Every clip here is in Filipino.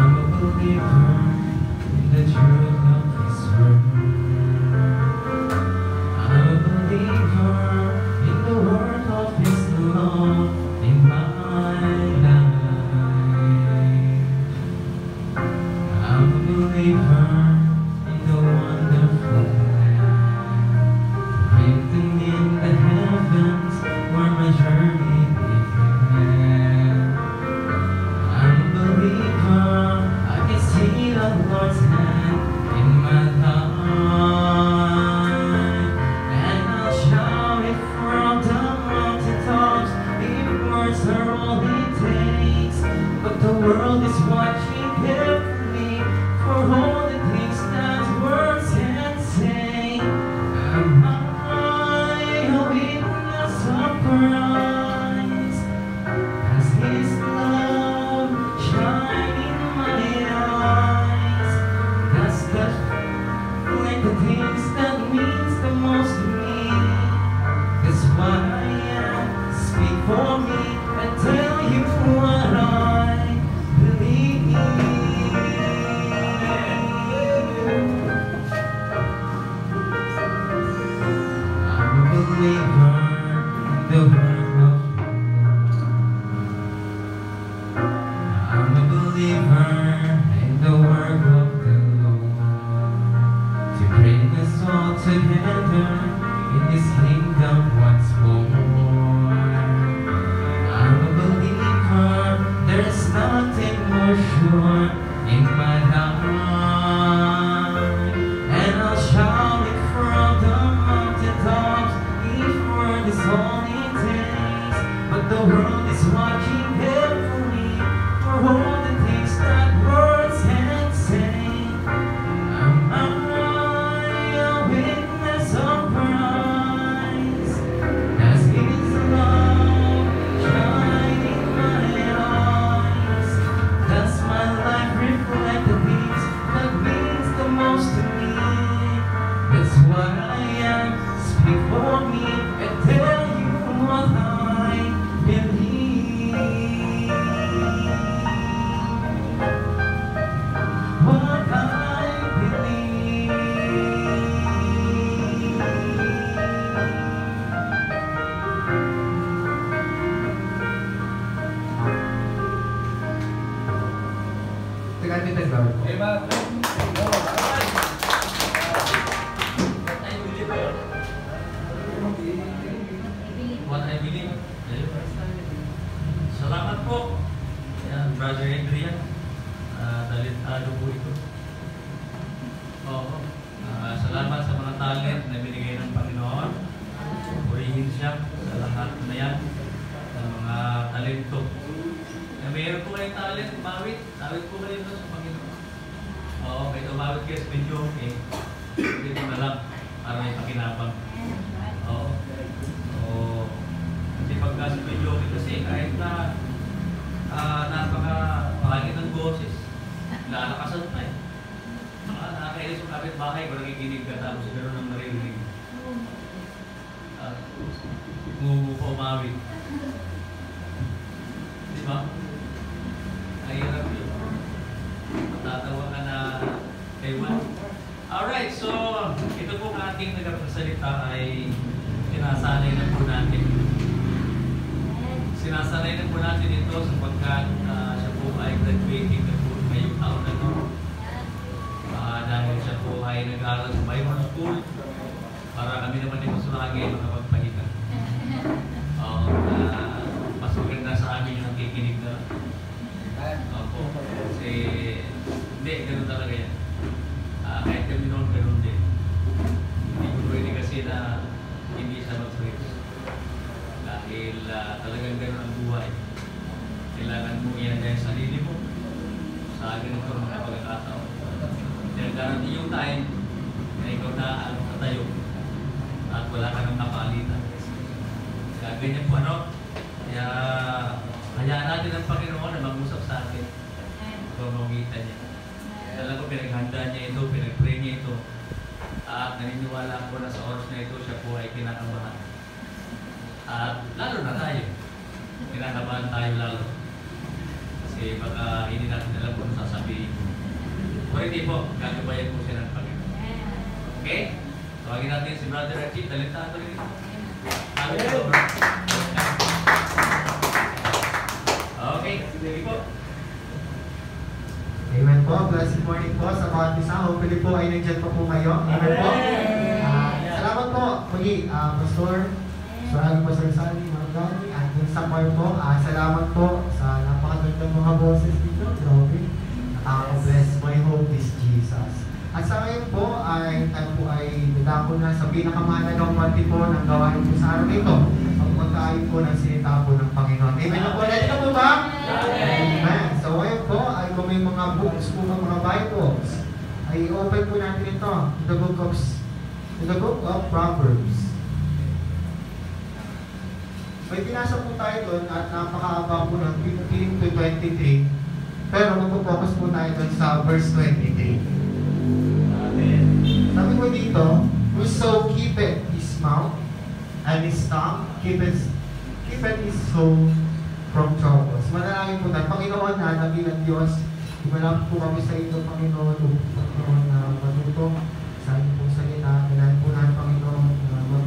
I'm a believer in the truth of His word.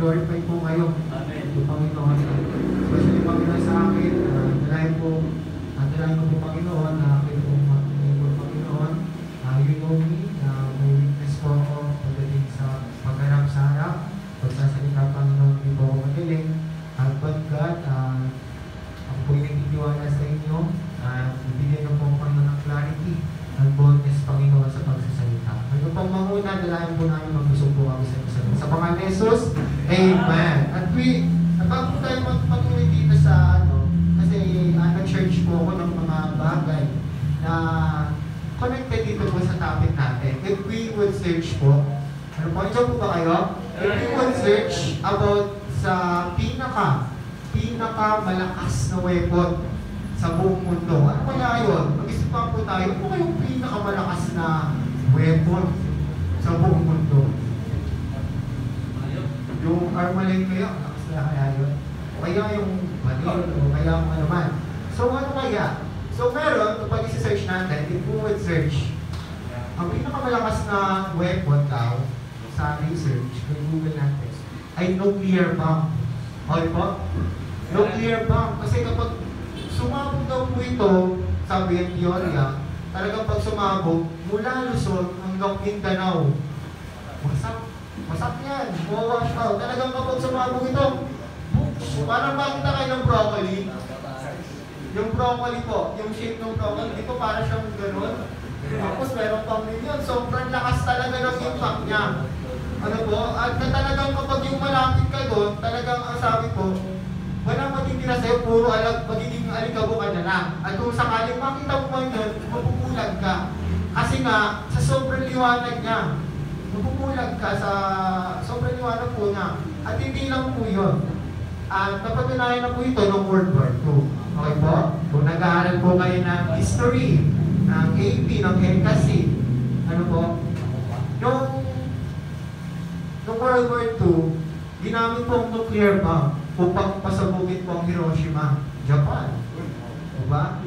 Glorify po kayo dalayan po namin mag-usog po kami sa isa't isa. Sa pangalan ni Jesus, Amen. At bago tayo magpatuloy dito sa kasi nag-search po ako ng mga bagay na connected dito po sa topic natin. If we would search po, ano po, nandiyan po ba kayo? If we would search about sa pinakamalakas na weapon sa buong mundo. Ano kaya yun? Mag-isipan po tayo, ano kaya yung pinakamalakas na weapon sa buong mundo? Yung Armalite kaya, malakas na kaya yun? O kaya yung Manil, o kaya yung ano man. So ano kaya? So meron, kapag isi-search natin, if we would search, ang pinakamalakas na weapon daw sa research, kung Google natin, ay nuclear bomb. Okay po? Nuclear bomb. Kasi kapag sumabog daw po ito, sabi yung teorya, talagang pag sumabog, mula Luzon hanggang Mindanao, wasak yan, mawawash out. Talagang kapag sumabog ito, parang makita kayo ng broccoli. Yung broccoli po, yung shape ng broccoli, dito para siyang gano'n. Tapos meron pang milyon. Sobrang lakas talaga ng impact niya. Ano po? At talagang kapag yung malapit ka doon, talagang ang sabi ko, wala matitira sa'yo, puro magiging alikabok ka na lang. At kung sakaling makita mo man yun, mapupulag ka. Kasi nga, sa sobrang liwanag niya, mapupulag ka sa sobrang liwanag po niya. At hindi lang po yun. At napatunayan na po ito noong World War II. Okay po? Kung nag-aaral po kayo ng history, ng AP, ng NCAC, ano po? Noong World War II, ginamit po ang nuclear bomb upang pasabugin po ang Hiroshima, Japan. Diba?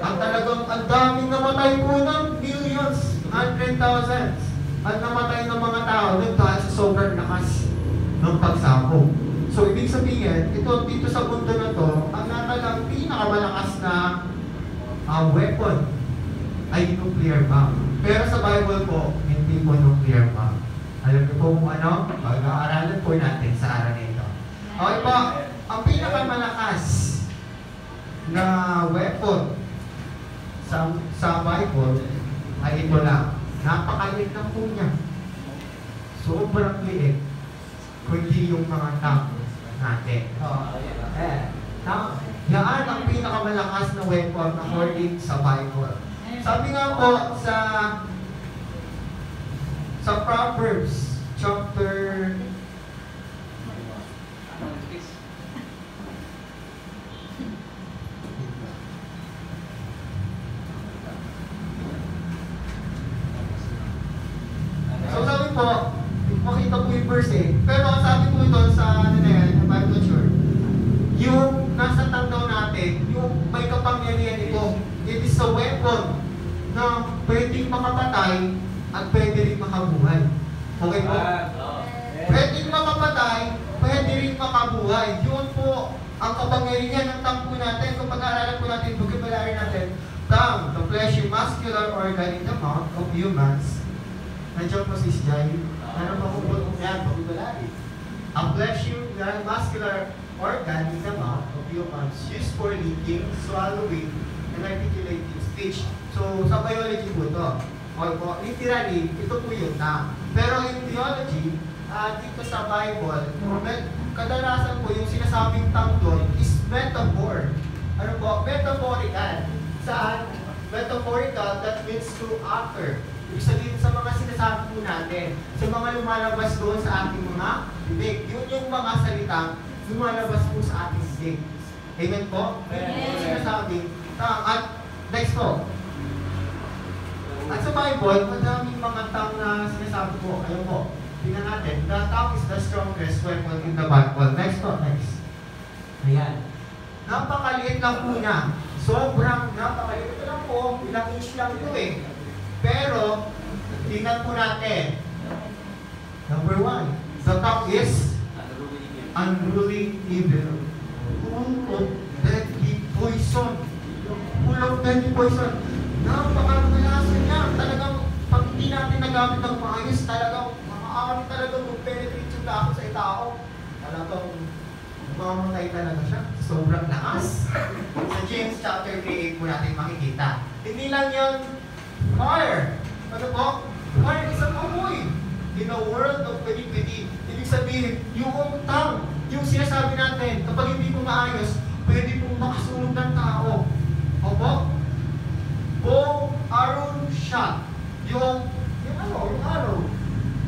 At talagang ang daming namatay po ng millions, 100,000s. At namatay ng mga tao dahil sa sobrang lakas ng pagsabog. So, ibig sabihin, dito sa mundo na to, ang natalang pinakamalakas na weapon ay nuclear bomb. Pero sa Bible po, hindi po nuclear bomb. Alam niyo po kung ano? Pag-aaralan po natin sa araw na ito. Okay po, ang pinakamalakas na weapon sa Bible ay ito lang. Napakaliit lang po niya. Sobrang liit. Kundi yung mga tank natin. Yan ang pinakamalakas na weapon according sa Bible. Sabi nga po sa Proverbs chapter sabi po, makita po yung verse pero ang sabi po ito sa Bible Culture, yung nasa tanda natin, yung may kapangyarihan ito, it is a weapon na pwedeng makapatay at pwede rin makabuhay. Okay po? Pwedeng makapatay, pwede rin makabuhay. Yun po ang kapangyarihan ng tongue po natin. Kung pag-aaralan po natin, vocabulary natin, tongue, the fleshy muscular organ in the mouth of humans. Nandiyan po si Jai. Ano pa po yan? Vocabulary. A fleshy muscular organ in the mouth of humans used for licking, swallowing, and articulating speech. So, sa biology po ito. Okay po, literally, ito po yun na. Pero in theology, dito sa Bible, kadalasan po yung sinasabing tongue doon is metaphor. Ano po? Metaphorical. Saan? Metaphorical, that means to utter. Ibig sabihin sa mga sinasabi po natin, sa mga lumalabas doon sa ating mga bibig. Yun yung mga salitang lumalabas po sa ating bibig. Amen po? Yung sinasabing tongue. At next po. At sa Bible, madaming mga tongue na sinasabi po. Ayun po. Tingnan natin. The tongue is the strongest weapon in the Bible. Next po. Next. Ayan. Napakaliit lang po niya. Sobrang napakaliit. Ito lang po. Ilang inch lang ito eh. Pero, tingnan po natin. Number 1. The tongue is unruly evil. Full of deadly poison. Full of deadly poison. Napakalasan niya. Talagang, pag hindi natin nagamit ng maayos, talagang, makakawin talagang mag-penetrate yung dako sa tao. Talagang, mamatay talaga siya. Sobrang lakas. Sa James chapter 3:8 po natin makikita. Hindi lang yan fire. Ano po? Fire isang amoy. in a world of iniquity. Ibig sabihin, yung tongue, yung sinasabi natin, kapag hindi po maayos, pwede pong makasunog ng tao. Opo? Bow, arrow, shot. Yung arrow.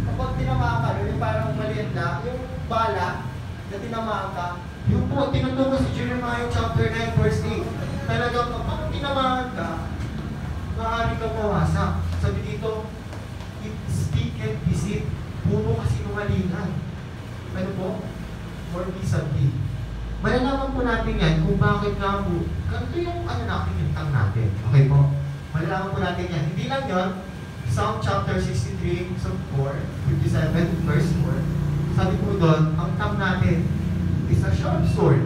Kapag tinamaan ka, yung parang maliit na, yung bala na tinamaan ka, yung po, tinuturo si Jeremiah chapter 9 verse 8. Talagang kapag tinamaan ka, maaari kang mawasak. Sabi dito, it speak and deceit. Puro kasinungalingan. Ano po? Or decently. Malalaman po natin yan kung bakit nga po, ganito yung natin yung tongue natin. Okay po? Malalaman po natin yan. Hindi lang yun, Psalm chapter 63, Psalm 4, 57, verse 4. Sabi po doon, ang tongue natin is a sharp sword.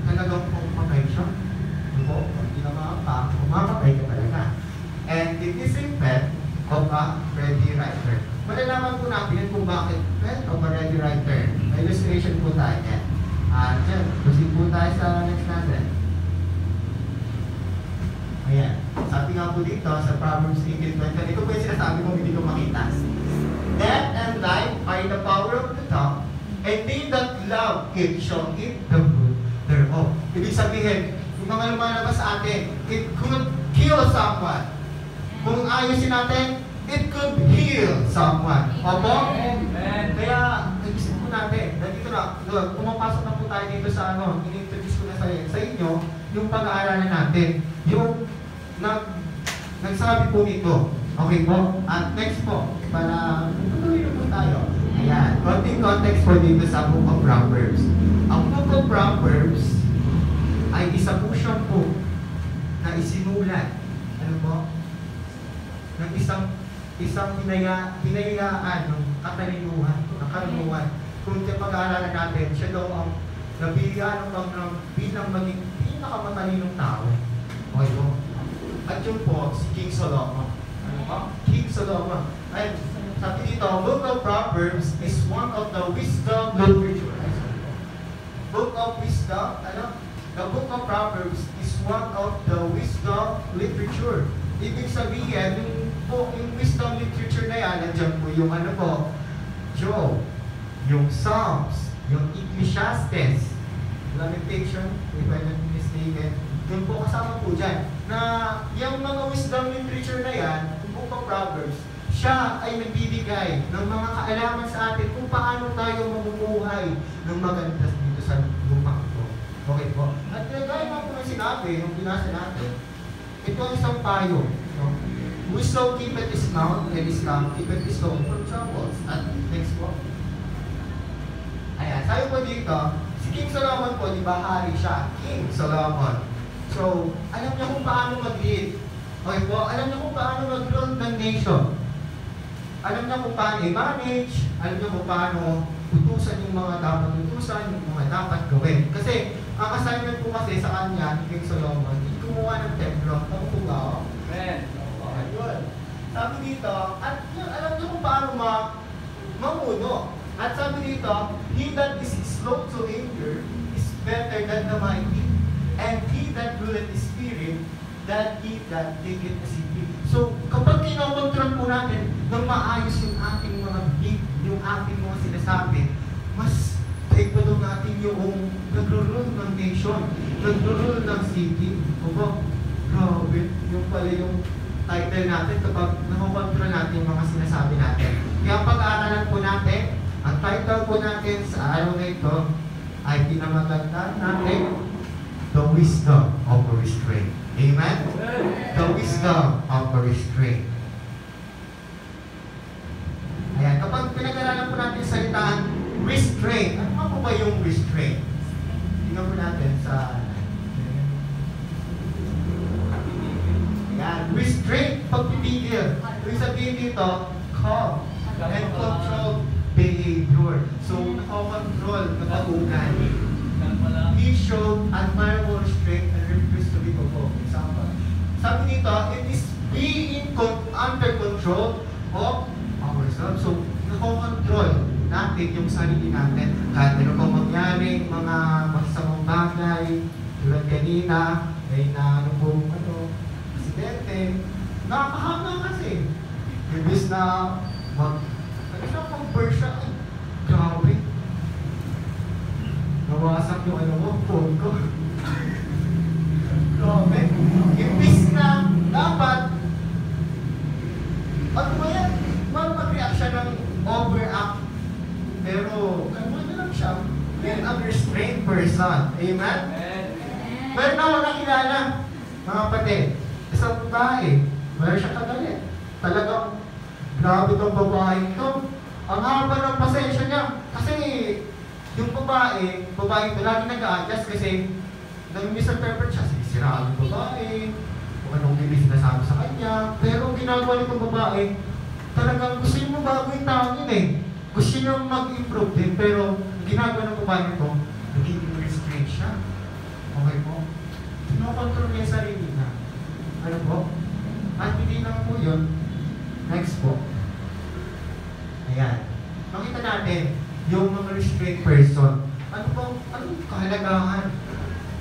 Talagang pumatay siya. Ano po? Pag tinamaan ka, pumatay ka talaga. And it is a pen of a ready writer. Malalaman po natin kung bakit pen of a ready writer. May illustration po tayo yan. Diyan, proceed po tayo sa next natin. Ayan. Sabi nga po dito sa Proverbs 18:20, ito po yung sinasabi kong hindi ko makita. Death and life are in the power of the tongue, and they that love it shall eat the fruit thereof. Ibig sabihin, yung mga lumalabas sa atin, it could kill someone. Kung ayusin natin, it could heal someone. Opo? Kaya, nag-isip po natin, dito na, pumapasok na po tayo dito sa in-introduce ko na sa inyo, yung pag-aaralan natin, yung nagsabi po nito. Okay po? At next po, para tutuloy na po tayo. Ayan, konting context po dito sa Book of Proverbs. Ang Book of Proverbs ay isa po siya po na isinulat. Ano po? Ng isang hinayaan ng katalinuhan, ng karunungan. Kung pag-aaralan natin, siya daw ang nabigyan ng bilang maging pinakamatalinong tao. Okay po? At yun po, si King Solomon. Ano po? King Solomon. Ay, sabi dito, Book of Proverbs is one of the wisdom literature. Book of Wisdom, the Book of Proverbs is one of the wisdom literature. Ibig sabihin, yung wisdom literature na yan, nandiyan po yung Job, yung Psalms, yung Ecclesiastes, Lamentation, if I'm not mistaken, yun po kasama po dyan, na yung mga wisdom literature na yan, yung Book of Proverbs, siya ay nagbibigay ng mga kaalaman sa atin kung paano tayo mamumuhay ng maganda dito sa lumang ito. Okay po? At gaya nga po ng sinabi, yung binasa natin, ito ang isang payo. No? Whoso keepeth his mouth and his tongue, keepeth his soul from troubles. At next po. Ayan, sabi po dito, si King Solomon po, di ba, hari siya? King Solomon. So, alam niya kung paano mag-lead. Okay po, alam niya kung paano mag-rule ng nation. Alam niya kung paano i-manage, alam niya kung paano utusan yung mga dapat utusan, yung mga dapat gawin. Kasi, ang assignment po kasi sa kanya, King Solomon, kumuha ng templo. Ano po ba? Ayun. Sabi dito, at yun, alam niyo kung paano mamuno. At sabi dito, he that is slow to anger is better than the mighty, and he that ruleth the spirit, than he that taketh a city. So, kapag kinokontrol po natin ng maayos yung ating mga big, yung ating mga sinasabi, mas tayo natin yung nagro-rule ng nation, nagro-rule ng city. Opo, grabe, yung pala yung title natin kapag nakokontrol natin yung mga sinasabi natin. Kaya pag-aaralan po natin, ang title po natin sa araw na ito ay pinamaganda natin, The Wisdom of Restraint. Amen? The Wisdom of Restraint. Ayan, kapag pinag-aralan po natin sa salitaan, restraint. Ano po ba yung restraint? Tingnan po natin sa ayan, restraint, pagpipigil. Ibig sabihin dito, calm and control behavior. So, nakakontrol na pag-uugali. He showed admirable restraint and refused to be provoked. Example. Sabi dito, it is being under control of ourselves. So, nakakontrol natin yung sarili natin. Kahit ano pang mangyari, mga masamang bagay, tulad kanina, ay na presidente, nakakahanga kasi. Ibig na Isang mag-burst siya. Ay, grabe. Nawasak yung ano mo, phone ko. Grabe. Imbis na dapat, ano ba yan? Mag-react siya ng overact. Pero, ano na lang siya? Then, a restrained person. Amen? Pero na ako nakilala, mga kapatid, isang babae, meron siya kagalit. Talagang, grabe itong babae ito. Ang haba ng pasensya niya. Kasi, yung babae ito, lagi nag-a-adjust kasi, nag-misinterpret siya. Siraan yung babae, kung anong hindi sinasabi sa kanya. Pero, ginagawa nitong babae, talagang gusto niyo mabago yung tao yun eh. Gusto niyo mag-improve din, pero, ginagawa ng babae ito, nagiging restrained siya. Okay po? Kinokontrol niya yung sarili niya. Ano po? At hindi lang po yun. Next po. Ayan. Makita natin yung mga restrained person. Ano po? Anong kahalagahan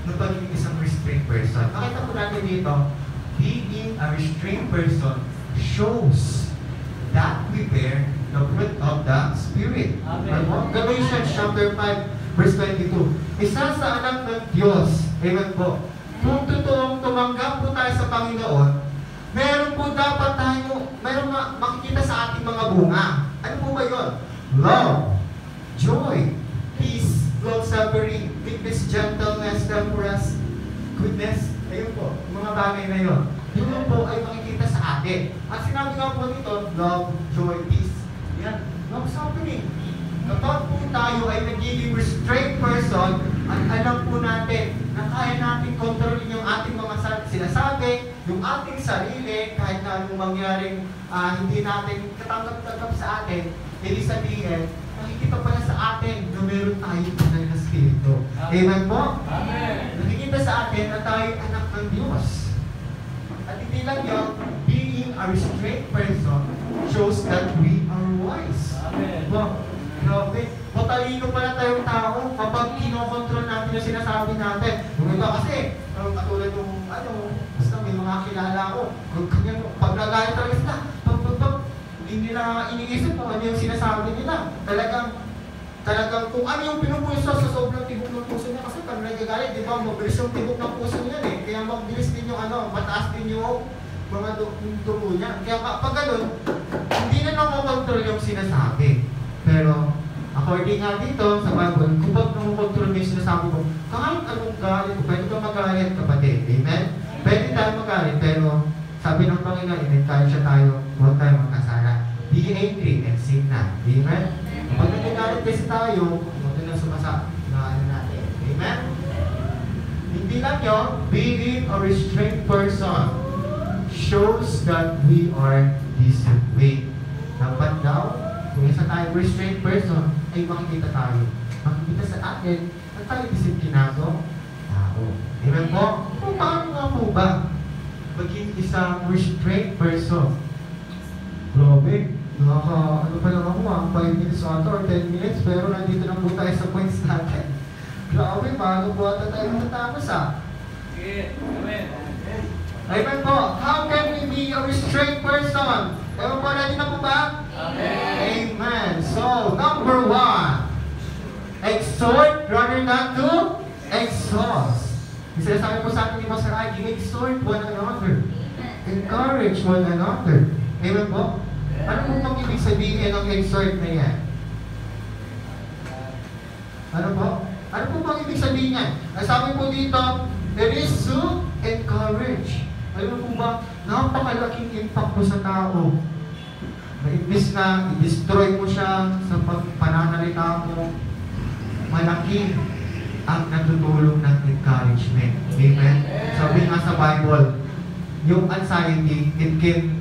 ng pagiging isang restrained person? Makita po natin dito, being a restrained person shows that we bear the fruit of the Spirit. Amen. Galatians chapter 5, verse 22. Isa sa anak ng Diyos, amen po, kung totoong tumanggap po tayo sa Panginoon, meron po dapat tayo, meron makikita sa ating mga bunga. Ano po ba yun? Love, joy, peace, long-suffering, meekness, gentleness, temperance, goodness. Ayun po, mga bagay na yun. Yun po ay makikita sa atin. At sinabi nga po dito, love, joy, peace. Yan, long-suffering. Kapag po tayo ay nagiging restrained person, at alam po natin na kaya natin kontrolin yung ating mga sinasabi, yung ating sarili, kahit na anong mangyaring hindi natin katanggap-tanggap sa atin, ibig sabihin, nakikita pala sa atin na meron tayong tunay na spirito. Amen po? Amen. Nakikita sa atin na tayo anak ng Diyos. At hindi lang yun, being a restrained person shows that we are wise. Amen. Wow. Grabe. Matalino pala tayong tao kapag kinokontrol natin yung sinasabi natin. Yung iba kasi, katulad yung, basta may mga kilala ko, pag nagalit talaga sila, hindi nila iniisip kung ano yung sinasabi nila. Talagang kung ano yung pinupuso sa sobrang tibok ng puso niya, kasi pag nagagalit, di ba, mabilis yung tibok ng puso niya eh. Kaya mabilis din yung mataas din yung mga dugo niya. Kaya pag ganun, hindi na nakokontrol yung sinasabi. Pero, according nga dito sa Bible, kung pag nakokontrol mo yung sinasabi mo, kahit anong galit, pwede ka magalit, kapatid. Amen? Pwede tayo magalit, pero sabi ng Panginoon, in-encourage siya tayo, huwag tayo magkasala. Be angry and sin not. Amen? Pag nagagalit kasi tayo, huwag na sumasa na natin. Amen? Hindi lang yun, being a restrained person shows that we are disciplined. Dapat daw, kung isa tayong restrained person, ay makikita tayo. Makikita sa atin na tayo disiplinado tao. Amen po? Kung paano nga po ba maging isang restrained person? Grabe. Ano pa lang ako 5 minutes ata or 10 minutes, pero nandito na po tayo sa points natin. Grabe, paano po ata tayo matatapos Amen. Amen po. How can we be a restrained person? Ewan po, ready na po ba? Amen. Amen. So, number 1, exhort rather than to exhaust. Yung sinasabi po sa atin ni Pastor Ivy, exhort one another. Encourage one another. Amen po? Ano po pang ibig sabihin ng exhort na yan? Ano po? Ano po pang ibig sabihin yan? Sabi po dito, there is to encourage. Alam mo ba, napakalaking impact po sa tao. Na imbis na i-destroy mo siya sa pananalita mo, malaki ang natutulong ng encouragement. Amen? Sabi nga sa Bible, yung anxiety, it can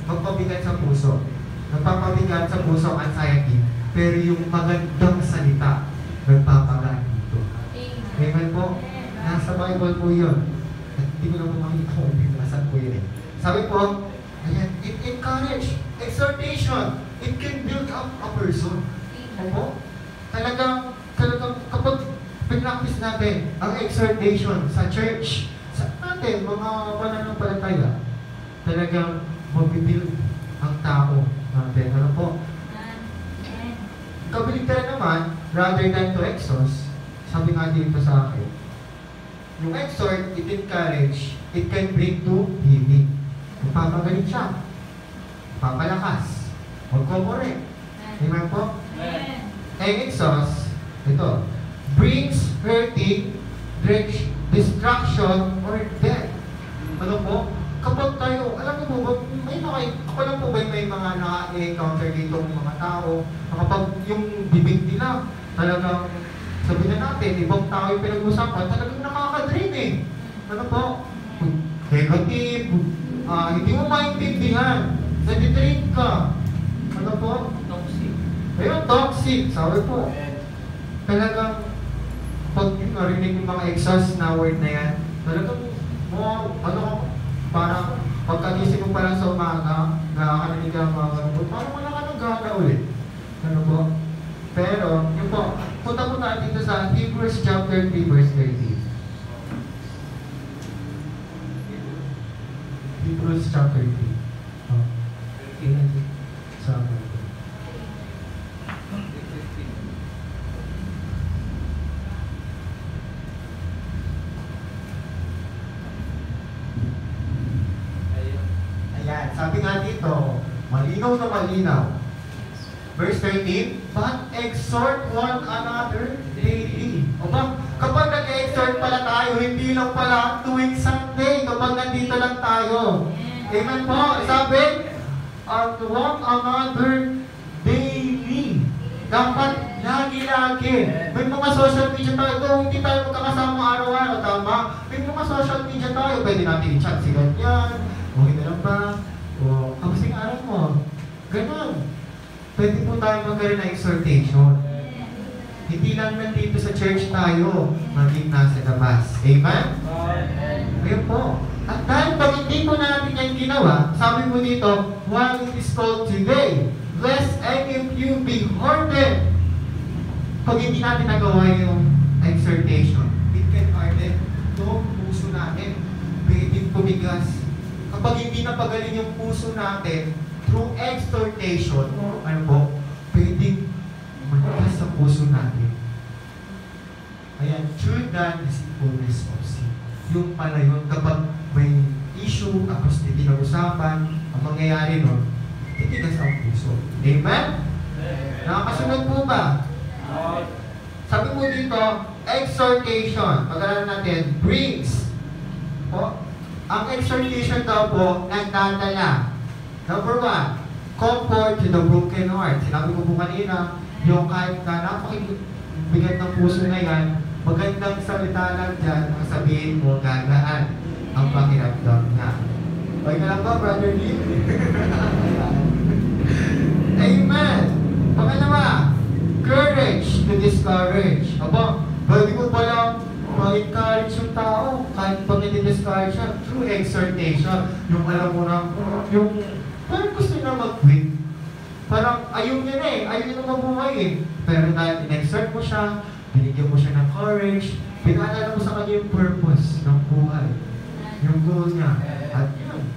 magpabigat sa puso. Nagpapabigat sa puso ang anxiety. Pero yung magandang salita, nagpapagaan dito. Amen po? Nasa Bible po yun. At hindi ko na po makikita kung nasan po yun Sabi po, ayan, it encourage, exhortation, it can build up a person. Opo? Talagang kapag pinractice natin ang exhortation sa church, sa natin, mga pananampalataya, talagang mabibuild ang tao. tao natin. Ano po? Kabaligtaran naman, rather than to exhaust, sabi nga dito sa akin, yung exhort, it encourage, it can bring to healing. Magpapagaling siya. Papalakas. Magko-correct. Amen po? And exhaust, ito, brings hurting, destruction, or death. Ano po? Kapag tayo, alam mo po, ako lang po ba may mga na-encounter dito ng mga tao, kapag yung bibig nila, talagang, sabi na natin, ibang tao yung pinag-usapan, talagang nakaka-drain eh. Ano po? Negative, hindi mo maintindihan, nadidrain ka. Ano po? Toxic. Ayun, toxic, sabi po. Talagang, pag narinig yung mga exhaust na word na yan, talagang, parang pagkagising mo pa lang sa umaga, nakakarinig ka mga ganun, parang wala ka ng gana ulit. Ano po? Pero, yun po, punta po tayo dito sa Hebrews chapter 3, verse 13. Hebrews chapter 3. Oh. Sa sabi nga dito, malinaw na malinaw. Verse 13, but exhort one another daily. O ba, kapag nag-exhort pala tayo, hindi lang pala tuwing Sunday, kapag nandito lang tayo. Amen po. Sabi, one another daily. Dapat lagi-lagi. May mga social media tayo, kung hindi tayo magkakasama araw-araw, tama? May mga social media tayo, pwede natin i-chat si ganyan. Okay na lang ba? O, kamusta yung araw mo? Ganon. Pwede po tayo magkaroon ng exhortation. Hindi lang nandito sa church tayo, maging nasa labas. Amen? Ayun po. At dahil pag hindi po natin yan ginawa, sabi po dito, while it is called today, lest any of you be hardened. Pag hindi natin nagawa yung exhortation, it can harden yung puso natin. Pwedeng pumigas. Kapag hindi napagaling yung puso natin, through exhortation, ano po, pwedeng manigas sa puso natin. Ayan, true deceitfulness of sin. Yung pala yun, kapag may issue, tapos hindi pinag-usapan, ang mangyayari nun, titigas ang puso. Amen? Nakakasunod po ba? Sabi mo dito, exhortation, pag-aralan natin, brings po. Ang exhortation daw po, nagdadala. Number 1, comfort to the broken heart. Sinabi ko po kanina, yung kahit na napakabigat ng puso na yan, magandang salita lang dyan, ang sabihin mo, gagaan ang pakiramdam niya. Okay na lang ba, Brother Lee? Amen! Pangalawa, courage to discourage. Aba, pwede mo palang ma-encourage yung tao kahit pag nadi-discourage siya through exhortation. Yung alam mo na, yung parang gusto na mag-quit. Parang ayaw niya na eh, ayaw niya na mabuhay eh. Pero dahil in-exhort mo siya, binigyan mo siya ng courage, pinaalala mo sa kanya yung purpose ng buhay. Yung goal niya. At yun,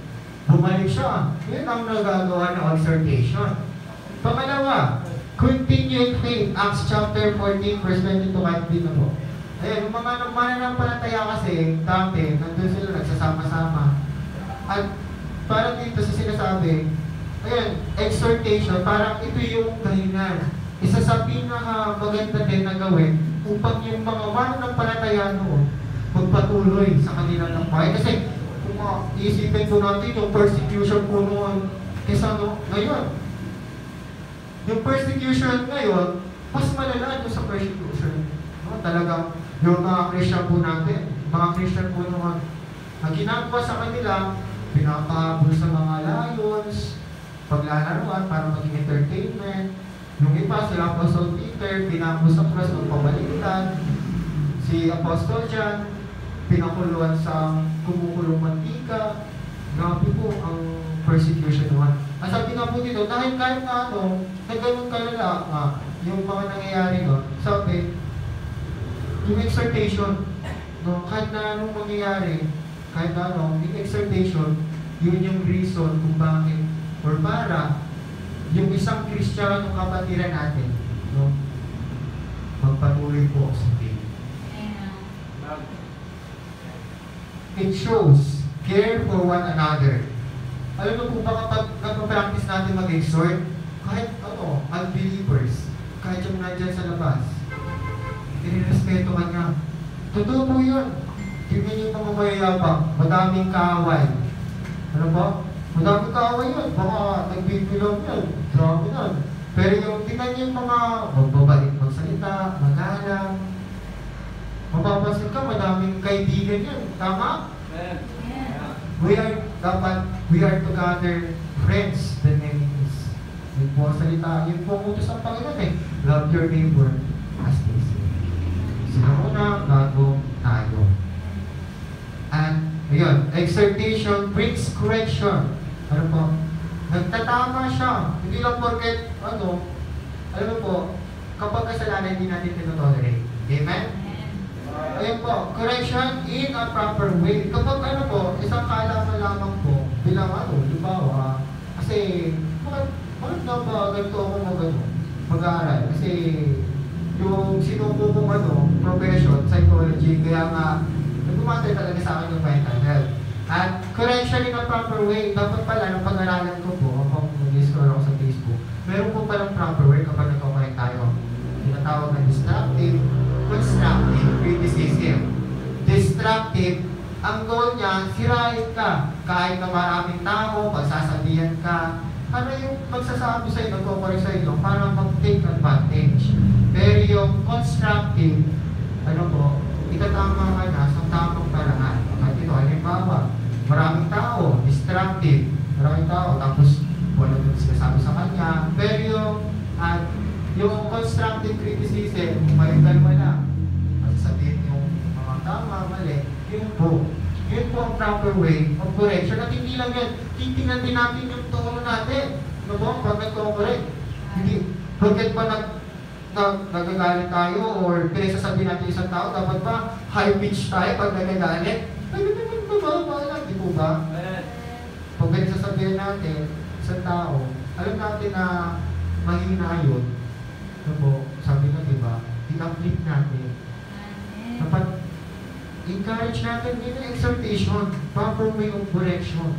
bumalik siya. Yun ang nagagawa ng exhortation. Pangalawa, continued faith. Acts chapter 14, verse 22, kahit dito po. Ayan, yung mga mananampalataya kasi, dati, nandun sila nagsasama-sama. At parang dito sa sinasabi, ayan, exhortation, parang ito yung dahilan. Isa sa pinaka-maganda din na gawin upang yung mga mananampalataya noon magpatuloy sa kanilang lakbay. Kasi kung iisipin po natin yung persecution po noon kesa ngayon. Yung persecution ngayon, mas malala doon sa persecution. No, talagang yung mga Christian po natin, mga Christian po naman, ang ginagawa sa kanila, pinapahabol sa mga lions, paglalaruan para maging entertainment. Yung iba, sila Apostle Peter, pinako sa cross ng pabaliktad. Si Apostle John, pinakuluan sa kumukulong mantika. Grabe po ang persecution naman. Ang sabi nga po dito, dahil kahit na na ganun kalala, yung mga nangyayari sabi, yung exhortation, kahit na anong mangyayari, kahit na yung exhortation, yun yung reason kung bakit, or para yung isang Kristiyano kapatiran natin, no? Magpatuloy po sa faith. It shows care for one another. Alam mo po ba kapag nagpa-practice natin mag-exhort, kahit unbelievers, kahit yung nandyan sa labas, inirespeto ka niya. Totoo po yun. Tingnan yung mga mayayabang, madaming kaaway. Ano ba? Madaming kaaway yun. Baka nagbibilang yun. Grabe nun. Pero yung tingnan niyo yung mga magbabalik magsalita, magalang, mapapansin ka, madaming kaibigan yun. Tama? We are to gather friends than enemies. Yun po ang salita, yun po ang utos ng Panginoon eh. Love your neighbor as they say. Sila muna, bago tayo. And, ayun, exhortation brings correction. Ano po? Nagtatama siya. Hindi lang porket, alam mo po, kapag kasalanan, hindi natin tinotolerate. Amen? Ayun po, correction in a proper way. Kapag isang kaalaman lamang po, bilang halimbawa, kasi, bakit na ba ganito ako mag-aaral? Kasi, yung sinuko kong profession, psychology, kaya nga, nagumantay talaga sa akin yung mental health. At correction in a proper way, dapat pala, nung pag-aralan ko po, kapag nag-scroll ako sa Facebook, meron po palang proper way kapag nagkakorek tayo. Tinatawag na destructive, constructive criticism. Destructive, ang goal niya, sirain ka. Kahit na maraming tao, pagsasabihan ka, ano yung magsasabi sa'yo, nagkukorek sa'yo, para mag-take advantage. Pero yung constructive, itatama ka na sa tamang paraan. At ito, halimbawa, maraming tao, destructive, maraming tao, tapos wala nang sinasabi sa kanya. Pero yung constructive criticism, maringan mo na. Masasabihin yung mga tama, mali, yun po ang proper way of correction. At hindi lang yan, titingnan din natin yung tono natin. Pag nagko-correct, hindi, bakit ba nagagalit tayo or pinagsasabihin natin isang tao, dapat ba high pitch tayo pag nagagalit? Baba lang, di po ba? Pag pinagsasabihin natin isang tao, alam natin na mahina yun. Sabi na, di ba? Tinaplit natin. Dapat encourage natin din ang exhortation, proper way of correction.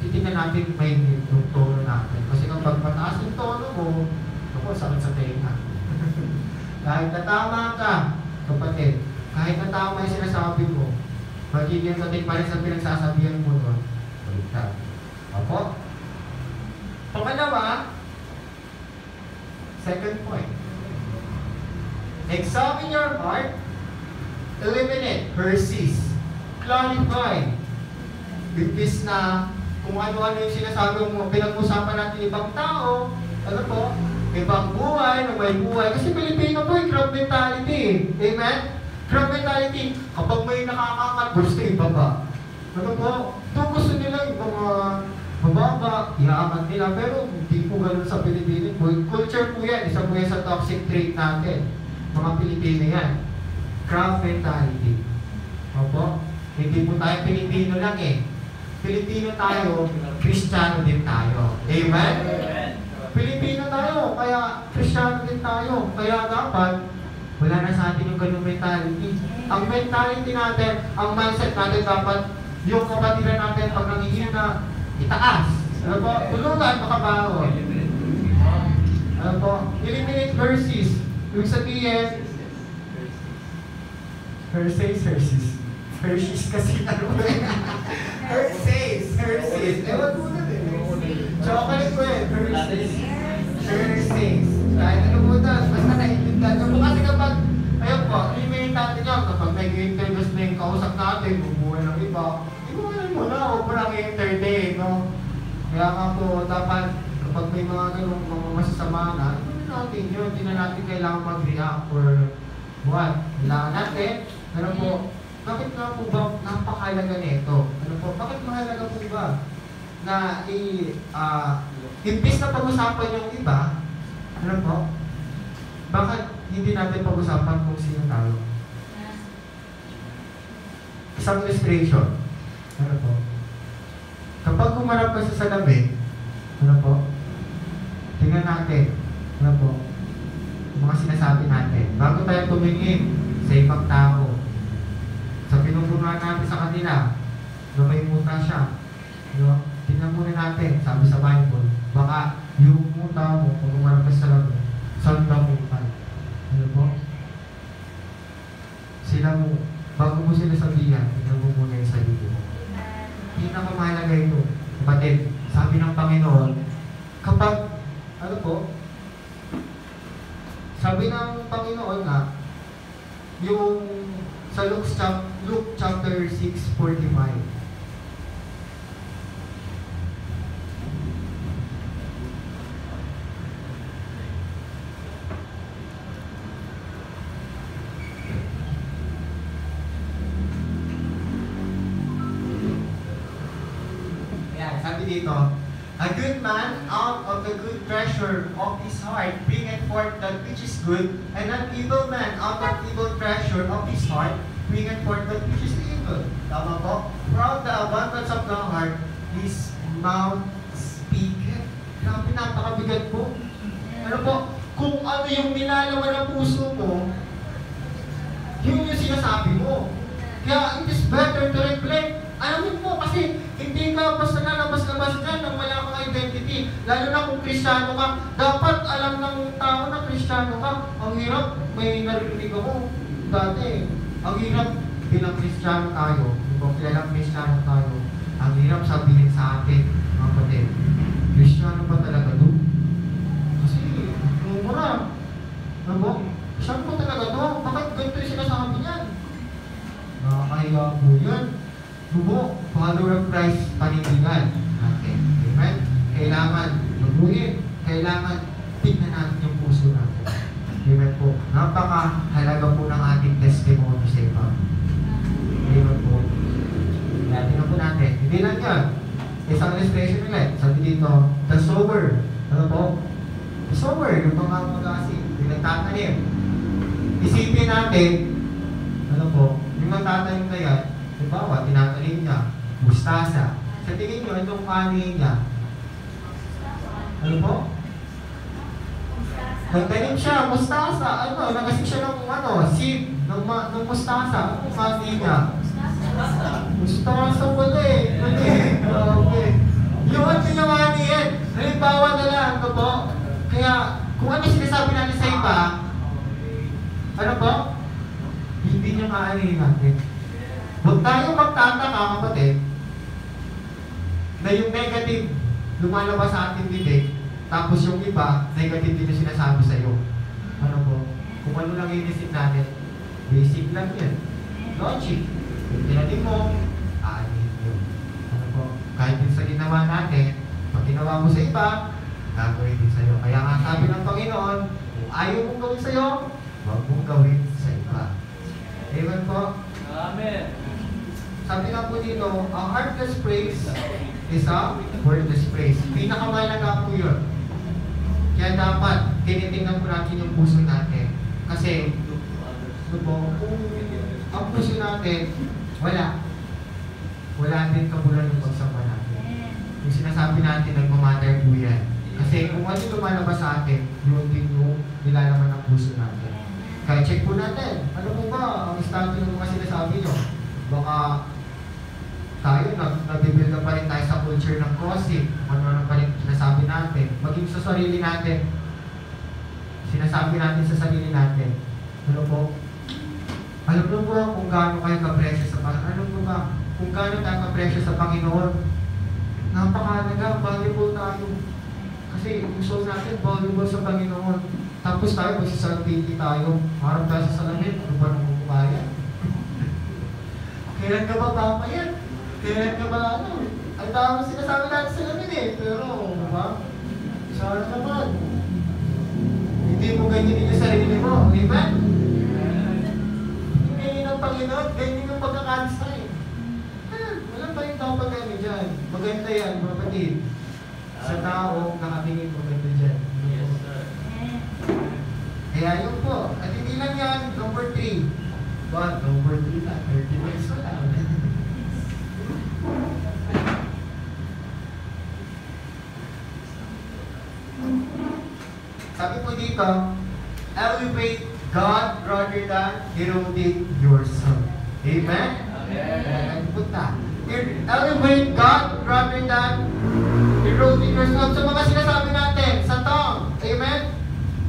Titignan natin may yung tono natin. Kasi kapag mataas yung tono mo, sakit sa tenga. Kahit natama ka, kapatid, kahit natama yung sinasabi mo, magiging kating pa rin sa pinagsasabihan mo doon. Baliktad. Opo? Pangalawa, second point. Examine your heart, eliminate heresies, clarify. Bigis na kung ano-ano yung sinasabi mo, pinag-usapan natin ibang tao, ibang buhay, na may buhay. Kasi Pilipino po, crowd mentality. Amen? Crowd mentality. Kapag may nakakangat, gusto ibaba. Gusto nila yung mga mababa, iaangat nila. Pero hindi po ganun sa Pilipino. Culture po yan. Isa po yan sa toxic trait natin. Mga Pilipino yan. Crowd mentality. Hindi po tayo Pilipino lang eh. Pilipino tayo, Kristiyano din tayo. Amen? Pilipino tayo, kaya Kristiyano din tayo. Kaya dapat, wala na sa atin yung ganung mentality. Ang mentality natin, ang mindset natin dapat, yung kapatiran natin pag nangihina, itaas. Tulungan, makabaho. Eliminate heresies. Ibig sabihin, Hershey's kasi Hershey's. Ewan po na din. Chocolate ko eh. Hershey's. Kahit ano po na, basta naiintindihan. Kasi kapag, ayun po, eliminate natin yun. Kapag nag-interviews na yung kausap natin, bubuhay ng iba, ibuhay mo na, huwag mo lang i-entertain, Kaya nga po, dapat, kapag may mga ganung mga masasama na, ibuhay natin yun. Hindi na natin kailangan mag-react or what. Kailangan natin, bakit nga po ba napakahalaga nito? Bakit mahalaga po ba na imbis na pag-usapan yung iba, bakit hindi natin pag-usapan kung sino tayo? Isang illustration. Kapag humarap ka sa salamin, tingnan natin, ano po, yung mga sinasabi natin. Bago tayo tumingin sa ibang tao, sa pinupunuan natin sa kanila, na may muta siya, no? Tingnan muna natin, sabi sa Bible, baka yung muta mo, kung umarap ka sa labi, saan ka mutan? Ano po? Sila mo, bago mo sila sabihan, tingnan mo muna yung sarili mo. Pinakamahalaga ito, kapatid, sabi ng Panginoon, kapag, ano po, sabi ng Panginoon nga, yung sa Luke chapter 6:45, sabi dito, a good man out of the good treasure of his heart bringeth forth that which is good, and an evil man out of evil treasure of his heart bringeth forth that which is evil. Tama po? From the abundance of the heart, his mouth speaketh. Grabe, napakabigat po. Ano po? Kung ano yung nilalaman ng puso mo, yun yung sinasabi mo. Kaya it is better to reflect. Alamin mo kasi hindi ka basta lalabas-labas dyan nang wala kang identity. Lalo na kung Kristiyano ka, dapat alam ng tao na Kristiyano ka. Ang hirap, may narinig ako dati. Ang hirap bilang Kristiyano tayo, kung kilalang Kristiyano tayo, ang hirap sabihin sa atin, mga kapatid, Kristiyano ba talaga doon? Kasi, mura. Ano po? Saan po talaga doon? Bakit ganito yung sinasabi niyan? Nakakahiya po yan. Bubo, follower of Christ, panindigan natin. Amen? Kailangan mabuhin. Kailangan tignan natin yung puso natin. Amen po. Napakahalaga po ng ating testimony sa iba. Amen po. Kaya tingnan po natin. Hindi lang yan. Isang illustration ulit. Sabi dito, the sower. Ano po? The sower, yung mga mag-asin. Yung nagtatanim. Isipin natin, ano po, yung nagtatanim na yan, halimbawa, tinatanim niya, mustasa. Sa tingin nyo, itong kanin niya, ano po? Nagtanim siya, mustasa. Ano, nagasip siya ng seed, ng mustasa. Ang kanin niya. Mustasa pala eh. Okay. Yun, ginawa niya yan. Halimbawa na lang, ano po? Kaya, kung ano sinasabi natin sa iba, ano po? Hindi niya maanin natin. Huwag tayong magtataka, kapatid, na yung negative lumalabas sa ating bibig, tapos yung iba, negative din yung sinasabi sa'yo. Ano po? Kung ano lang inisip natin, basic lang yan. Logic. Kung tinating mo, aanin yun. Ano po? Kahit din sa ginawa natin, pag ginawa mo sa iba, gagawin din sa'yo. Kaya nga sabi ng Panginoon, kung ayaw mong gawin sa'yo, huwag mong gawin sa iba. Amen po? Amen. Sabi nga po dito, a heartless praise is a wordless praise. Pinakamahalaga po yun. Kaya dapat, tinitingnan po natin yung puso natin. Kasi, kung ang puso natin, wala din kabulan yung pagsamba natin. Yung sinasabi natin, nagmamatter po yan. Kasi kung ano yung lumalabas sa atin, yun din yung nilalaman ng puso natin. Kaya check po natin, ano po ba ang estado ng mga sinasabi nyo? Baka tayo, nag-build up pa rin tayo sa culture ng crossing. Ano pa rin sinasabi natin. Maging sa sarili natin. Sinasabi natin sa sarili natin. Ano po? Alam mo ba kung gaano kayo kapresyo sa Panginoon? Alam mo ba kung gaano tayo kapresyo sa Panginoon? Napakahalaga, valuable tayo. Kasi yung soul natin, valuable sa Panginoon. Tapos tayo, magsisalpiti tayo. Marap tayo sa salamin, ano ba nang kukumaya? Kailan ka ba papayan? Kailan ka ba ano? Ang dami sinasabi natin sa lamin eh. Pero, ba? Sana naman. Hindi mo ganyan yung sarili mo. Amen? Hindi ng Panginoon, ganyan yung pagkakansa eh. Walang tayong dapat kami dyan. Maganda yan, mga kapatid. Sa tao, nakatingin maganda dyan. Yes, sir. Kaya yun po. At hindi lang yan, number 3. Ba, number 3 na. 30 minutes na lang. dito, elevate God rather than eroding yourself. Amen? Amen. Punta. Elevate God rather than eroding yourself. Sa mga sinasabi natin, sa tongue. Amen?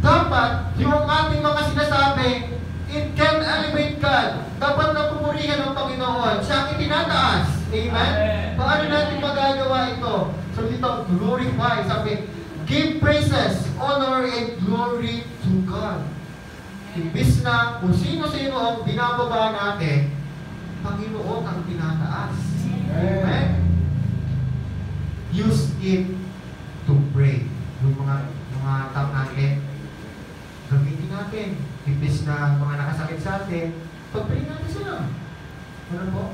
Dapat, yung ating mga sinasabi, it can elevate God. Dapat na pupurihan ng Panginoon. Siya ang itinataas. Amen? Paano natin magagawa ito? So dito, glorify. Sabi, give praises, honor, and glory to God. Imbis na kung sino-sino ang binababa natin, Panginoon ang tinataas. Amen? Use it to pray. Yung mga tao natin, gamitin natin. Imbis na mga nakasakit sa atin, pag-pray natin sila. Ano po?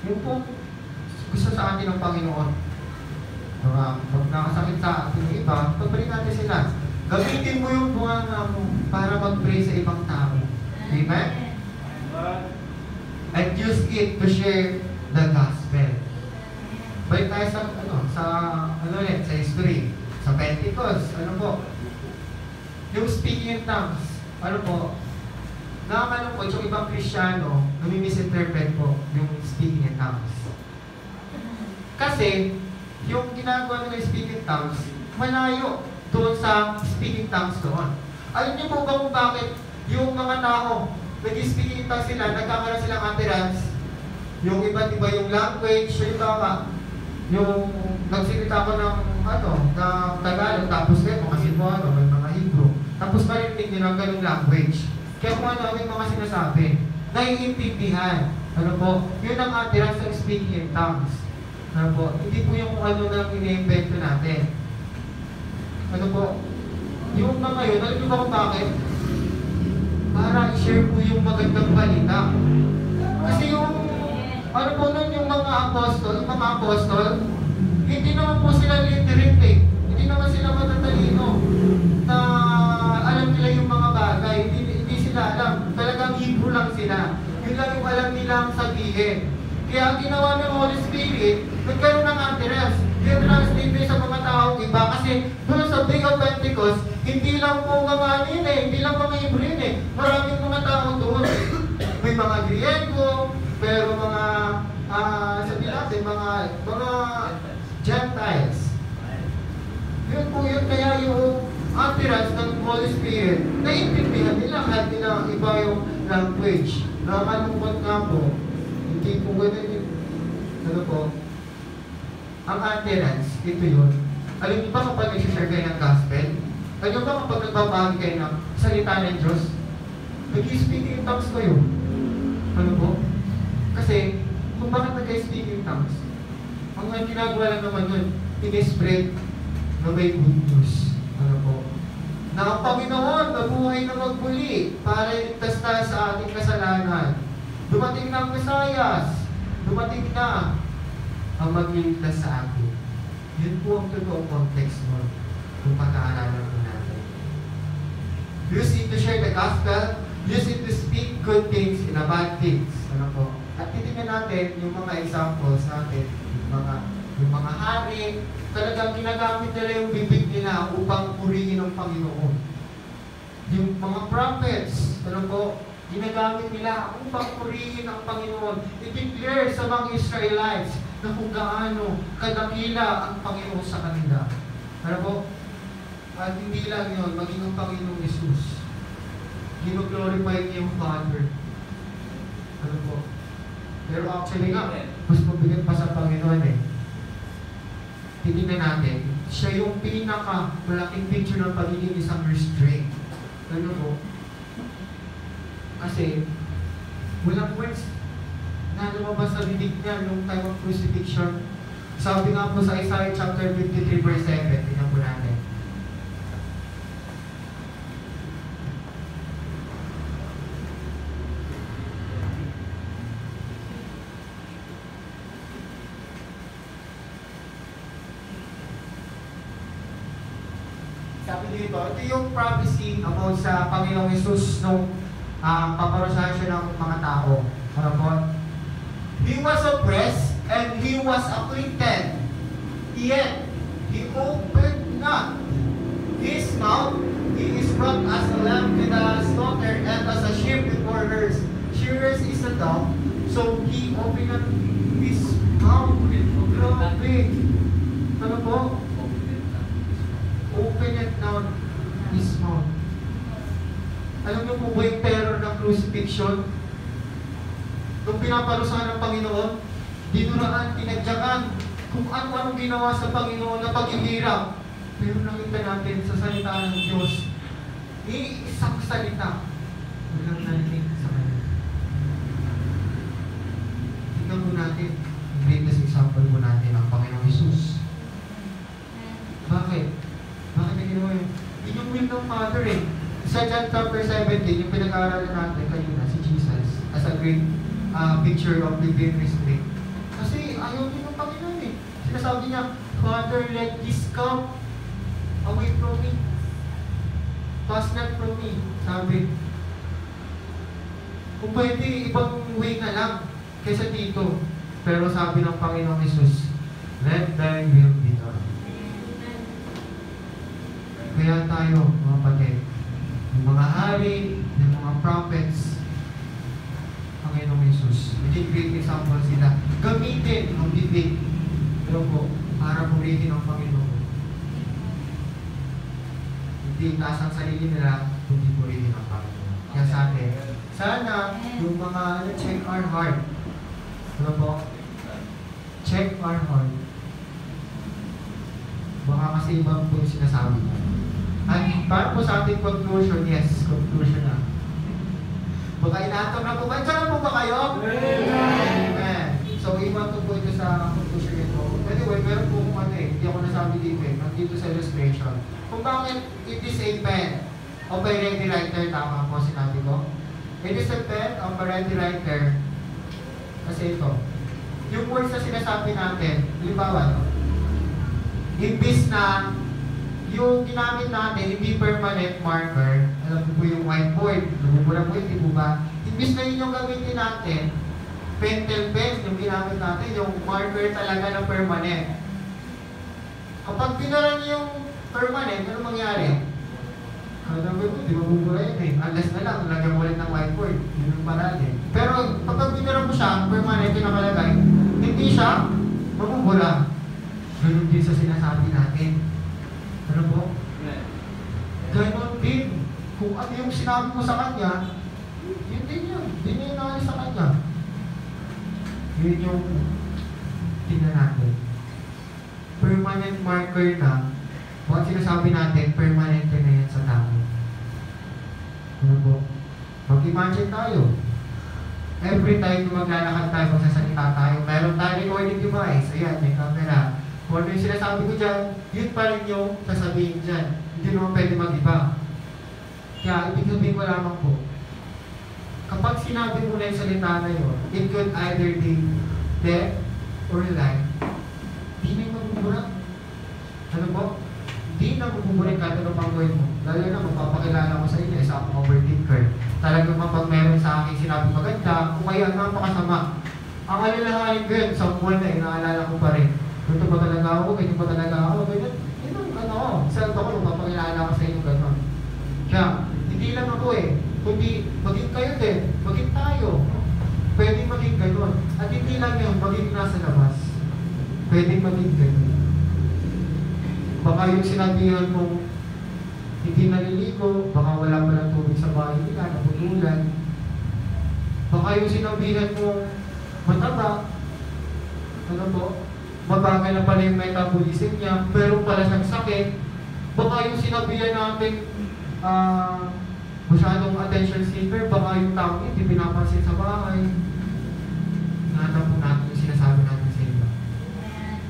Yung po, gusto sa atin ng Panginoon. Pag nakasakit sa atin yung iba, pag-pray natin sila. Gamitin mo yung buwanga mo para mag-pray sa ibang tao. Amen? And use it to share the gospel. Balik tayo sa history. Sa Pentecost, ano po? Yung speaking in tongues, ano po? Nakakalungkot yung ibang Kristiyano, nami-misinterpret po yung speaking in tongues. Kasi, yung ginagawa nila yung speaking in tongues, malayo doon sa speaking tongues doon. Alam niyo po ba kung bakit yung mga tao, nag-speaking in tongues sila, nagkakaroon silang utterance, yung iba't iba yung language, yung nagsilita ko ng Tagalog, tapos mga Cebuano, may mga Hebrew, tapos marinig nyo ng ganung language. Kaya kung ano yung mga sinasabi, naiintindihan. Ano po? Yun ang utterance ng speaking in tongues. Ano po? Hindi po yung kung ano nang ina-invento natin. Ano po? Yung mga yun, alam niyo ba kung bakit? Para i-share po yung magandang balita. Kasi yung, ano po nun, yung mga apostol, hindi naman po sila literate eh. Hindi naman sila matatalino na alam nila yung mga bagay. Hindi sila alam. Talagang Hebrew lang sila. Yun lang yung alam nilang sabihin. Kaya ang ginawa ng Holy Spirit, nagkaroon ng utterance. Translate sa mga taong iba. Kasi doon sa Day of Pentecost, hindi lang po mga hindi lang mga Hebrew eh. Maraming mga tao doon. May mga Griego, pero mga, sabihin natin, mga Gentiles. Yun po yun, kaya yung utterance ng Holy Spirit, naiintindihan nila kahit nila iba yung language. Nakakalungkot nga po, hindi po ganun yung, ano po, ang utterance, ito yun. Alam niyo ba kapag nag-share kayo ng gospel? Alam niyo ba kapag nagbabahagi kayo ng salita ng Diyos? Nag-speak in tongues kayo. Ano po? Kasi, kung bakit nag-speak in tongues, ang ginagawa lang naman yun, in-spread na may good news. Ano po? Na ang Panginoon nabuhay na magmuli para iligtas tayo sa ating kasalanan. Dumating na ang Mesayas. Dumating na ang magliligtas sa atin. Yun po ang totoong context mo kung pag-aaralan mo natin. Use it to share the gospel. Use it to speak good things in a bad things. Ano po? At titingnan natin yung mga examples natin, yung mga hari, talagang ginagamit nila yung bibig nila upang purihin ang Panginoon. Yung mga prophets, ano po, ginagamit nila upang purihin ang Panginoon. I-declare sa mga Israelites na kung gaano kadakila ang Panginoon sa kanila. Ano po? At hindi lang yun, maging ang Panginoong Jesus. Gino-glorify niya yung Father. Ano po? Pero actually nga, mas mabigat pa sa Panginoon eh. Titignan natin, siya yung pinaka-malaking picture ng pagiging isang restraint. Ano po? Kasi, walang words na lumabas sa bibig niya nung time of crucifixion. Sabi nga po sa Isaiah chapter 53 verse 7, tingnan po natin. Sabi dito, ito yung prophecy about sa Panginoong Jesus nung paparusahan siya ng mga tao. Ano po? He was oppressed and he was afflicted. Yet, he opened not His mouth, he is brought as a lamb to the slaughter and as a sheep before hers. Shearers is a dog, so he opened up his mouth. Grabe. Ano po? Open it now, his mouth. Alam niyo po ba yung terror ng crucifixion? Nung pinaparusahan ng Panginoon, dinuraan, tinadyakan, kung ano-anong ginawa sa Panginoon na paghihirap. Pero nakita natin sa salita ng Diyos, iisang salita, walang narinig sa Kanya. Tingnan po natin, ang greatest example po natin ang Panginoong Jesus. Bakit? Bakit na ginawa yun? Yun yung will ng Father eh. Sa John chapter 17, yung pinag-aaralan natin kanina, si Jesus, as a great picture of living restraint. Kasi ayaw din ng Panginoon eh. Sinasabi niya, Father, let this cup away from me. Pass not from me. Sabi. Kung pwede, ibang way na lang kaysa dito. Pero sabi ng Panginoong Jesus, let thy will be done. Kaya tayo, mga kapatid, yung mga hari, yung mga prophets, Panginoong Jesus, naging great example sila. Gamitin ang bibig. Pero po, para purihin ang Panginoon. Hindi taas ang sarili nila, kundi purihin ang Panginoon. Kaya sa atin, sana yung mga check our heart. Ano po? Check our heart. Baka kasi ibang po yung sinasabi. At para po sa ating conclusion, yes, conclusion na. Baka inaatong na po ba? Diyan na po ba kayo? Amen. So, iba to po ito sa conclusion ito. Anyway, meron po kung ano eh. Hindi ako nasabi dito eh. Nandito sa illustration. Kung bakit it is a pen of a ready writer, tama po sinabi ko. It is a pen of a ready writer. Kasi ito. Yung words na sinasabi natin, halimbawa, imbis na yung ginamit natin, hindi permanent marker, alam mo po yung whiteboard, lumubura po hindi po ba? Imbis na yun yung gamitin natin, pentel pen, yung ginamit natin, yung marker talaga na permanent. Kapag pinara niyo yung permanent, ano mangyari? Alam mo po, di mabubura yun eh. Unless na lang, lagyan mo ulit ng whiteboard. Yun yung parali. Pero kapag pinara mo siya, permanent yung nakalagay, hindi siya mabubura. Ganun din sa sinasabi natin. Ano po? Ganon din. Kung ano yung sinabi mo sa kanya, yun din yun. Yun yung naalis sa kanya. Yun yung tingnan natin. Permanent marker na, kung sinasabi natin, permanent na yan sa tao. Ano po? Mag-imagine tayo. Every time na maglalakad tayo, magsasalita tayo, meron tayo recording device. Ayan, may camera. Kung ano yung sinasabi ko dyan, yun pa rin yung sasabihin dyan. Hindi naman pwede mag-iba. Kaya, ibig sabihin ko lamang po, kapag sinabi mo na yung salita na yun, it could either be death or life. Di na yung magbubura. Ano po? Di na magbubura kahit ano pang gawin mo. Lalo na, magpapakilala ko sa inyo, isa akong overthinker. Talagang kapag meron sa akin sinabi maganda, kung kaya napakasama. Ang alalahanin ko yun, sa buwan na yun, naalala ko pa rin. Ito ba talaga ako? Ganyan ba talaga ako? Ganyan. Yun ang ano ko. Self ako, magpapakilala ko sa inyo gano'n. Kaya, hindi lang ako eh. Kundi, maging kayo din. Maging tayo. Pwede maging gano'n. At hindi lang yun, maging nasa labas. Pwede maging gano'n. Baka yung sinabihan mong hindi naliligo, baka wala pa ng tubig sa bahay nila, naputulan. Baka yung sinabihan mong mataba, ano po, mabagal na pala yung metabolism niya, pero pala siyang sakit. Baka yung sinabihan natin, masyadong attention seeker, baka yung tao hindi pinapansin sa bahay. Ingatan po natin yung sinasabi natin sa iba.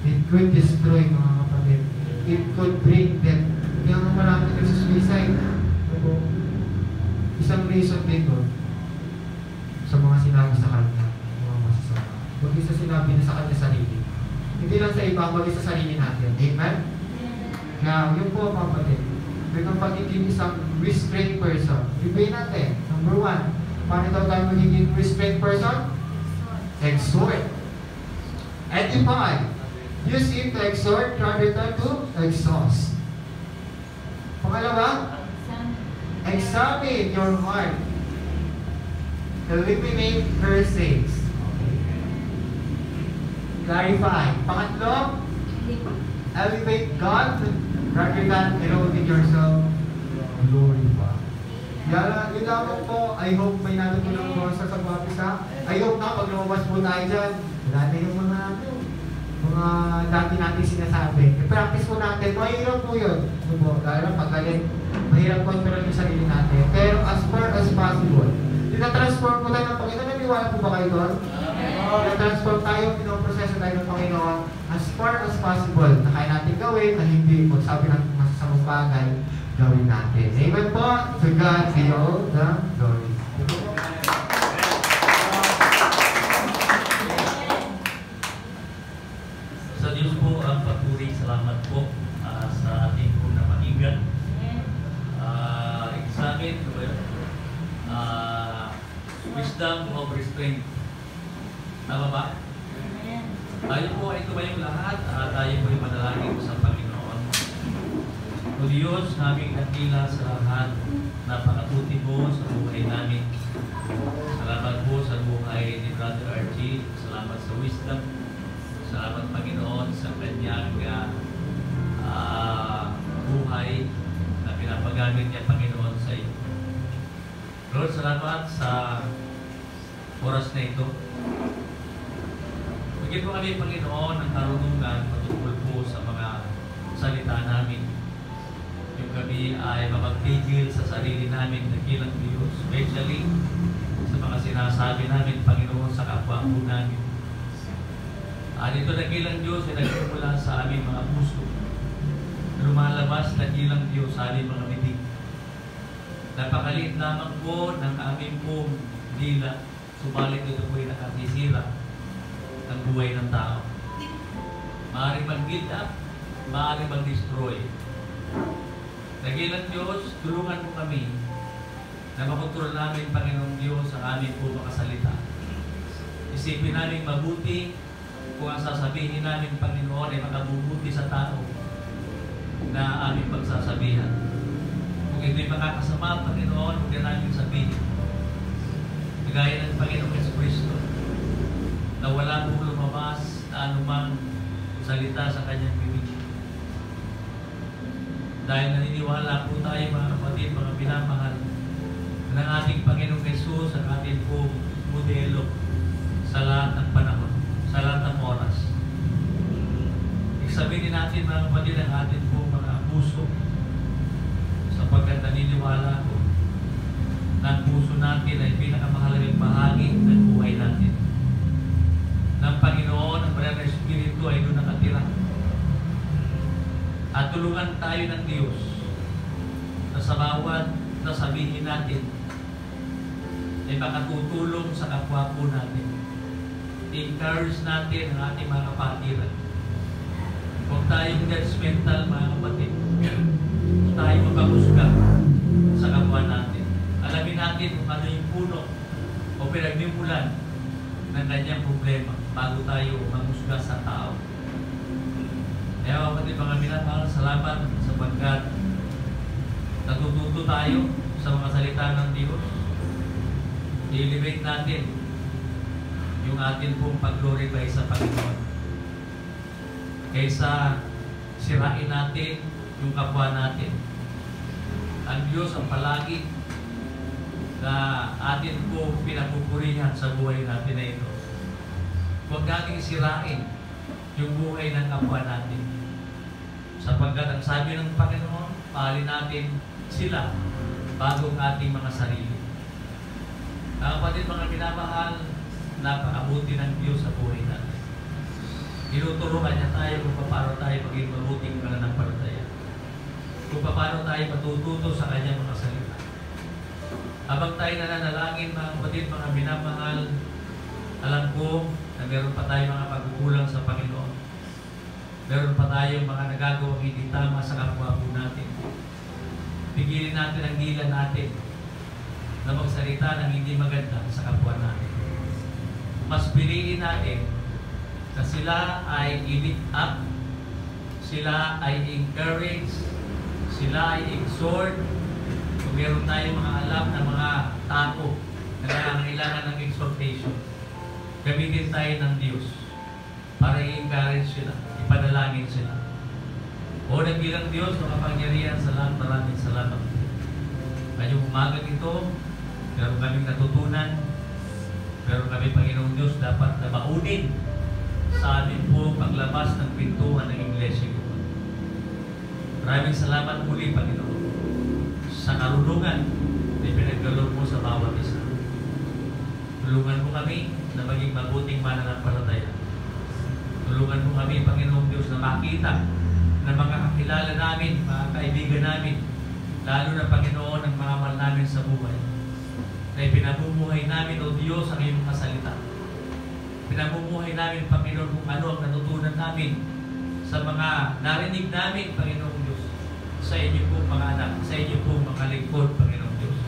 It could destroy, mga kapatid. It could bring death. Kaya nga marami din sa suicide. Isang reason dito sa mga sinabi sa kanya, mga masasama. Huwag isa sinabi na sa kanya sarili. Hindi lang sa iba, huwag sa sarili natin. Amen? Kaya yun po, mga kapatid. May pagiging isang restrained person. Ibigay natin. Number 1. Paano daw tayo magiging restrained person? Exhort. Edify. Use it to exhort rather than to exhaust. Pangalawa, examine your heart. Eliminate her sins. Clarify. Pangatlo, elevate God rather than eroding yourself. Glory ba? Yun lamang po. I hope may natutunan po sa pag-umpisa. I hope na pag lumabas po tayo dyan, wala na yung mga dati natin sinasabi. I-practice po natin. Mahirap po yun. Dahil pagkalit, mahirap kontrol yung sarili natin. Pero as far as possible, tina-transform po tayo ng Panginoon. Naniwala po ba kayo doon? Tina-transform tayo, pinoproseso tayo ng Panginoon as far as possible na kaya natin gawin na hindi magsabi ng masasamang bagay gawin natin. Amen po. To God be all the glory. Sa Diyos po ang papuri. Salamat po sa ating po na pakinggan. Examine wisdom of restraint. Tama ba? Tayo po ay tumayong lahat. Tayo po ay manalangin sa Panginoon. O Diyos, naming nakila sa lahat, napakabuti mo sa buhay namin. Salamat po sa buhay ni Brother Archie. Salamat sa wisdom. Salamat Panginoon sa kanyang buhay na pinapagamit niya Panginoon sa iyo. Lord, salamat sa oras na ito. Bigyan mo kami, Panginoon, ng karunungan patungkol po sa mga salita namin. Yung kami ay mapagpigil sa sarili namin na kilang Diyos, especially sa mga sinasabi namin, Panginoon, sa kapwa po namin. Ito na kilang Diyos ay nagsimula sa aming mga puso. Lumalabas na kilang Diyos sa aming mga bibig. Napakaliit lamang po ng aming pong dila, subalit ito po ay nakasisira ng buhay ng tao. Maaaring mag-build up, maaaring mag-destroy. Nagilang Diyos, tulungan mo kami na makontrol namin, Panginoong Diyos, ang aming po makasalita. Isipin namin mabuti kung ang sasabihin namin, Panginoon, ay makabubuti sa tao na aming pagsasabihan. Kung ito'y makakasama, Panginoon, huwag na namin sabihin. Gaya ng Panginoong Jesucristo, na wala pong lumabas na anumang salita sa kanyang bibig. Dahil naniniwala po tayo, mga kapatid, mga pinamahal, ng ating Panginoong Jesus ang ating pong modelo sa lahat ng panahon, sa lahat ng oras. Sabihin natin, mga kapatid, ang ating pong mga puso, sapagkat naniniwala ko na ang puso natin ay pinakamahalagang bahagi ng buhay natin. Ng Panginoon, ang Banal na Espiritu ay doon nakatira. At tulungan tayo ng Diyos na sa bawat nasabihin natin ay makatutulong sa kapwa po natin. I-encourage natin ang ating mga kapatiran. Huwag tayong judgmental, mga kapatid. Huwag tayong magpapusga sa kapwa natin. Alamin natin kung ano yung puno o pinagnimulan ng kanyang problema bago tayo mamusga sa tao. Kaya kapatid, mga minamahal, salamat sapagkat natututo tayo sa mga salita ng Diyos. I-elevate natin yung atin pong pag-glorify sa Panginoon. Kaysa sirain natin yung kapwa natin. Ang Diyos ang palagi na atin po pinapupurihan sa buhay natin na ito. Huwag nating sirain yung buhay ng kapwa natin. Sapagkat ang sabi ng Panginoon, pahalin natin sila bago ang ating mga sarili. Mga kapatid, mga minamahal, napakabuti ng Diyos sa buhay natin. Tinuturuan niya tayo kung paano tayo maging mabuting mananampalataya. Kung paano tayo matututo sa kanyang mga salita. Habang tayo nananalangin, mga kapatid, mga minamahal, alam ko na meron pa tayong mga pagkukulang sa Panginoon. Meron pa tayong mga nagagawang hindi tama sa kapwa po natin. Pigilin natin ang dila natin na magsalita ng hindi maganda sa kapwa natin. Mas piliin natin na sila ay i-lift up, sila ay encourage, sila ay exhort. Kung meron tayong mga alam na mga tao na nangangailangan ng exhortation, gamitin tayo ng Diyos para i-encourage sila, ipanalangin sila. O nagbilang Diyos, makapangyarihan sa lahat, maraming salamat. Ngayong umagang ito, meron kaming natutunan, meron kami, Panginoong Diyos, dapat na maunin sa amin po paglabas ng pintuan ng Iglesia ko. Maraming salamat muli, Panginoon, sa karunungan na pinagkaloob mo sa bawat isa. Tulungan mo kami na maging mabuting mananampalataya. Tulungan mo kami, Panginoong Diyos, na makita na mga kakilala namin, mga kaibigan namin, lalo na, Panginoon, ang mga mahal namin sa buhay, na ipinamumuhay namin, O Diyos, ang iyong kasalita. Pinamumuhay namin, Panginoon, kung ano ang natutunan namin sa mga narinig namin, Panginoong Diyos, sa inyo pong mga anak, sa inyo pong mga lingkod, Panginoong Diyos.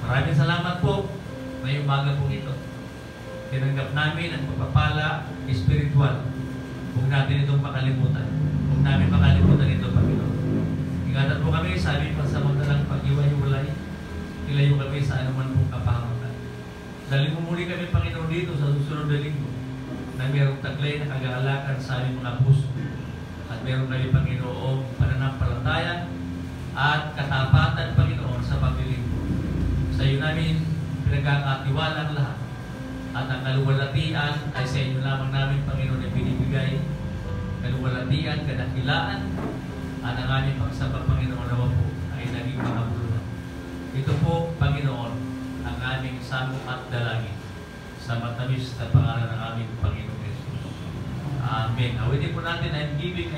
Maraming salamat po ngayong umaga po ito. Tinanggap namin ang pagpapala espiritual. Huwag natin itong makalimutan. Huwag namin makalimutan ito, Panginoon. Ingatan po kami sa aming pansamantalang pag-iwa-iwalay. Ilayo kami sa anuman pong kapahamakan. Dali mo muli kami, Panginoon, dito sa susunod na linggo na mayroong taglay na kagalakan sa aming mga puso. At mayroong kami, Panginoon, pananampalataya at katapatan, Panginoon, sa paglilingkod. Sa iyo namin pinagkakatiwala ang lahat. At ang kaluwalhatian ay sa inyo lamang namin, Panginoon, ay binibigay. Kaluwalhatian, kadakilaan, at ang aming pagsamba, Panginoon, nawa po ay naging makabuluhan. Ito po, Panginoon, ang aming samong at dalangin sa matamis na pangalan ng aming Panginoon Jesus. Amen. Awitin po natin, I'm giving.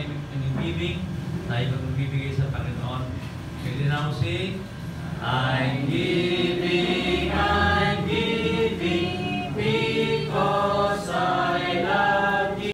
Tayo magbibigay sa Panginoon. Can you now say, I'm giving